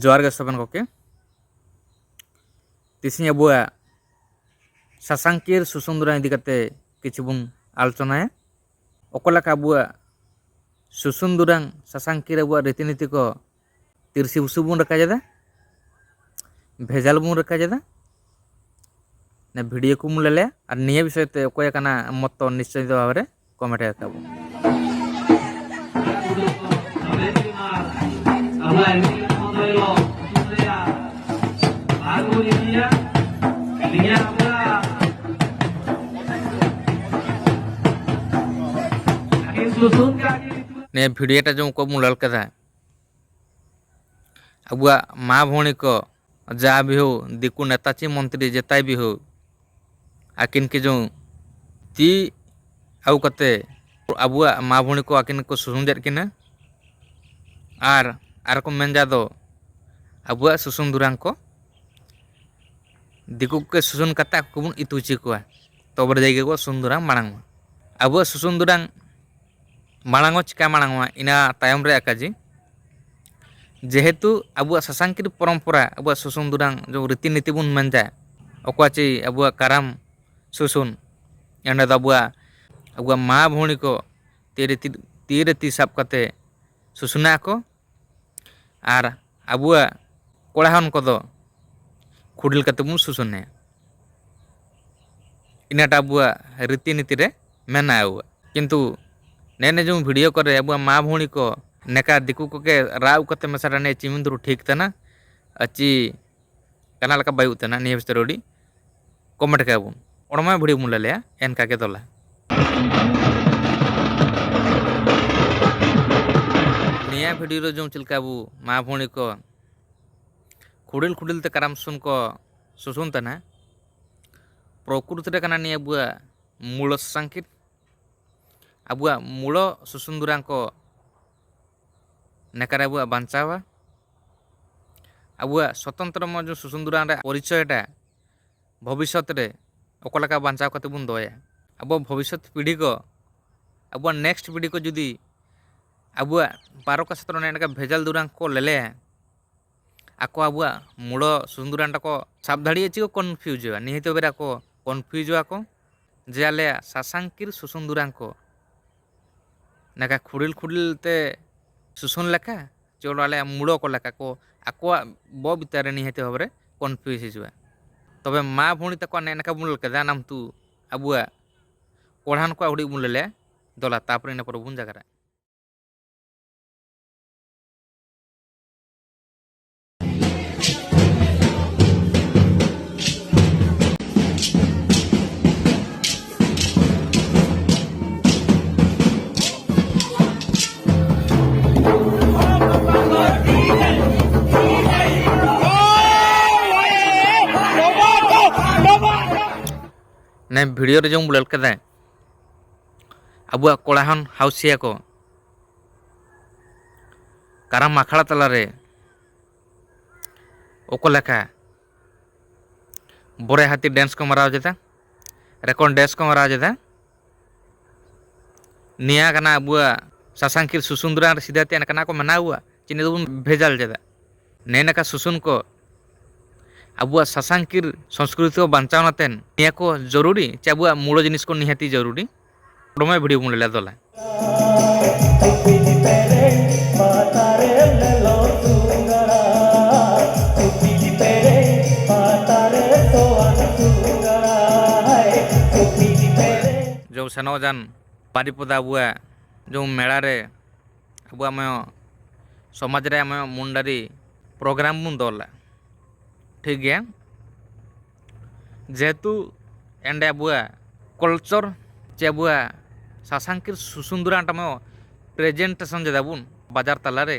जोहार गे सबन कोके तिसिंग अबुआ सासांकीर सुसुंदरा इदी कते किछु बुन आलोचनाया ओकलका अबुआ सुसुंदुरांग सासांकीर अबुआ रीतिनीति को तिरसी बुसु बुन रखा जादा भेजाल बुन रखा जादा ने वीडियो को मुलेले और निये विषय ते ओकय कना मत तो निश्चय भाव रे कमेंट रखाबो। ने भिडियोटा जो को मुलल कदा अबुआ माँ भौणी को जहाँ भी हो दिकु नेताची मंत्री जेताई भी हो आकिन के जो ती आउ कते अबुआ माँ भौणी को आकिन को सुसुंजर किना आर को मेन जादो अबुआ सुसुंदुरांग को दिकु के सुसुन कता को बुन इतुची को तोबर जायगे को सुंदुरांग मांग अबुआ सुसुंदुरांग मांगो चिका मांगवा इना तायम रे आकाजी जेहेतु अबुआ सासांकीर परंपरा अबुआ सुसुंदुरांग जो रीतिनीति बुन मेनजा ओकाची अबुआ काराम सुसुन एंड अबुआ माँ भौणी को तीरे ती साब कते सुसुना को आर अबुआ कोड़ा हन को दो खुडिल कते बुन सुसुने इनाटा अबुआ रीतिनीति रे मेना अबुआ किंतु नेने जो वीडियो करे अबुआ माँ भौणी को नेका दिकु को के राव कते मसारा ने चिमिंदरु ठीक तना अची कना लका बायु तना निये बिस्तरोडी कमेंट का बुन ओडमा वीडियो मुलेले एनका के दोला निया वीडियो रो जो चिलका बु माँ भौणी को खुडिल ते कराम सुन को सुसुन तना प्रकृति रे कना निया अबुआ मूल संकीट अबुआ मूल सुसुंदुरांग को नेकार अबुआ बांचावा अबुआ स्वतंत्र जो सुसुंदुरांग रे परिचयटा भविष्य रे ओकलका बांचाव कते बुन दया अब भविष्य पीढ़ी को अबुआ नेक्स्ट पीढ़ी को जुदी अबुआ बारका सत्र नेका भेजाल दुरांग को लेले आको अबुआ मूल सुसुंदुरांग को साबधाड़ी अछि को कन्फ्यूज हुआ निहित बेरा को कन्फ्यूज हुआ को जेले सासांकीर सुसुंदुरांग को नेका खुडिल ते सुसुन लेखा चोड़ाले मूड़ को लेखा को आको बो बितारे निहित भाव कन्फ्यूज हिजुआ तबे माँ भौणी तक नेका बुन लका नाम तू अबुआ कोढ़ान को हुडी बुन लेले दोला तापर इन पर बुन जगरा ने वीडियो रे जो बुलल कदा अबुआ कोड़ाहन हाउसिया को काराम आखड़ा तला रे ओको लेखा बोरे हाथी डांस को मराव जेता रेकॉर्ड डांस को मराव जेता निया कना अबुआ सासांकीर सुसुंदुरांग रे सीधा ते कना को मनाउआ चिने दुन भेजाल जेता नेना का सुसुन को अबुआ सासांकीर संस्कृति को बांचाव तेन निया को जरूरी चे अबुआ मूल जिनिस को निहाती जरूरी डोमे वीडियो मुलेला दोला जो सनोजान पारिपदा अबुआ जो मेला रे अबुआ मय समाज रे मय मुंडारी प्रोग्राम बुन दोला ठीक गया जेहेतु एंड अबुआ कल्चर चे अबुआ सासांकीर सुसुंदुरांग मो प्रेजेंटेशन जे दाबुन बाजार तला रे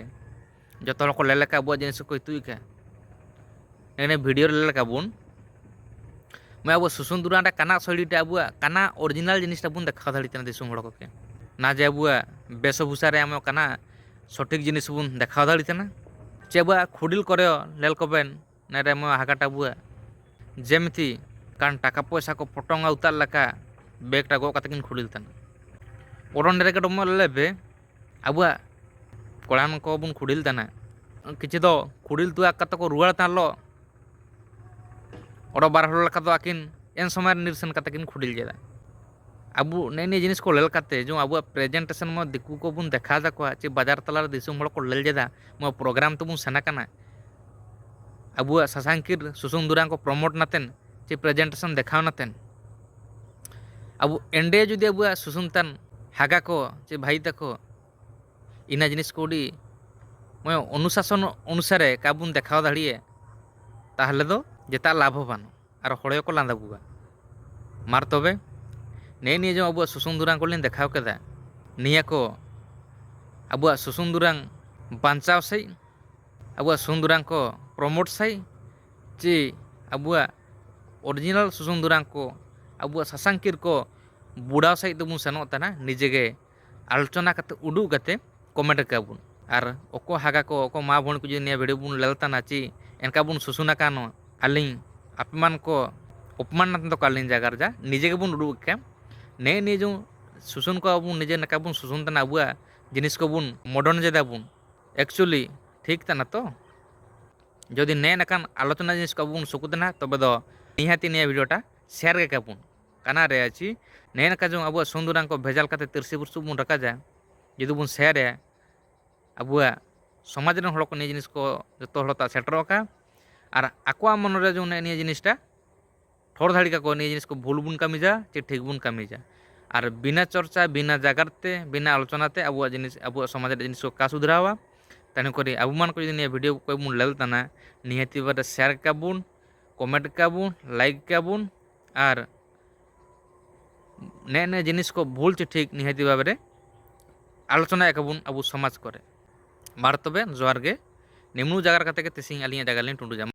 जतो को लेलेका अबुआ जिनिस को इतुइका एने वीडियो लेलेका बुन मैं अबुआ सुसुंदुरांग काना शैलीटा अबुआ काना ओरिजिनल जिनिसटा बुन देखा धाड़ी तना दिसुम हड़ के ना जे अबुआ वेशभूषा रे आम काना सठिक जिनिस बुन देखा धाड़ी तना चे अबुआ खुडिल करे लेल कोबेन नेरे मो हाकाटा अबुआ जेमती कान टाका पैसा को पटंगा उतार लका बेगटा गो कतकिन खुडिल तना ओरन रे के डम लेबे अबुआ कोड़ान को बुन खुडिल तना किछि दो कुड़िल तुआ कत को रुआड़ तालो ओडो बार हल लेखा दो आकिन एन समय निरसन कते किन खुडिल जेदा अब ने जिनिस को लेल काते जो अब प्रेजेंटेशन में दिकू को बुन देखा दाकोआ चे बाजार तलार दिसुम हड़ को लेल जेदा मो प्रोग्राम तो बुन सेना कना अब सासांकिर सुसुम दुरां को प्रमोट नातेन चे प्रेजेंटेशन देखाव नातेन अब एंडे जुदी अब सुसुम तान हागा को चे भाई तको इना जिनिस को उडी मैं अनुशासन अनुसारे का बुन देखाव दाड़िए ताहले दो जेता लाभवान और हड़े को लांदा बुआ मार तबे ने जो अब सुसुम दुरां को लिन देखाव केदा निया को अब सुसुम दुरां बांचाव सही अब सुसुम दुरां को प्रमोट सही चे अब ओरिजिनल सुसुम दुरां को अब सासांकिर को बुड़ाव सही तो बुन सेनो तना निजेगे आलोचना करते उडू करते कमेंट काबुन और ओको हागा को ओको मा भण को जो निया वीडियो बुन लेलताना ची एनका बुन सुसुना कानो आलिं अपमान को अपमान तो कालिन जागर जा निजेगे बुन उडू के ने जो सुसुन को अब निजे नका बुन सुसुन तना अब जिनिस को बुन मॉडर्न जेदा बुन एक्चुअली ठीक तना तो जदि ने नकान आलोचना जिनिस को बुन सुकुतना तबे दो निहाती निया वीडियोटा शेयर के काबुन काना रे आची ने नका जो अब सुंदुरां को भेजाल काते तिरसी बुरसु बुन रका जा जदि बुन शेयर है अब समाज रन हड़ को ने जिनिस को जतो हड़ता सेटरो का और आकोआ मन रे जो ने जिनिसटा ठोर धाड़ी का को ने जिनिस को भूल बुन कामी जा चे ठीक बुन कामी जा और बिना चर्चा बिना जागरते बिना आलोचनाते अब जिनिस अब समाज रे जिनिस को का सुधरावा तेणु करी अब मान को जदि वीडियो को बुन लेल तना निहाती बारे शेयर काबुन कमेंट काबुन लाइक काबुन और ने जिनिस को भूल चे ठीक निहाती बारे आलोचना काबुन अब समाज करे मार तबे जोहार गे निम्नु जागर कते के तिसिंग आलिया जागा लिन टुंडू जाम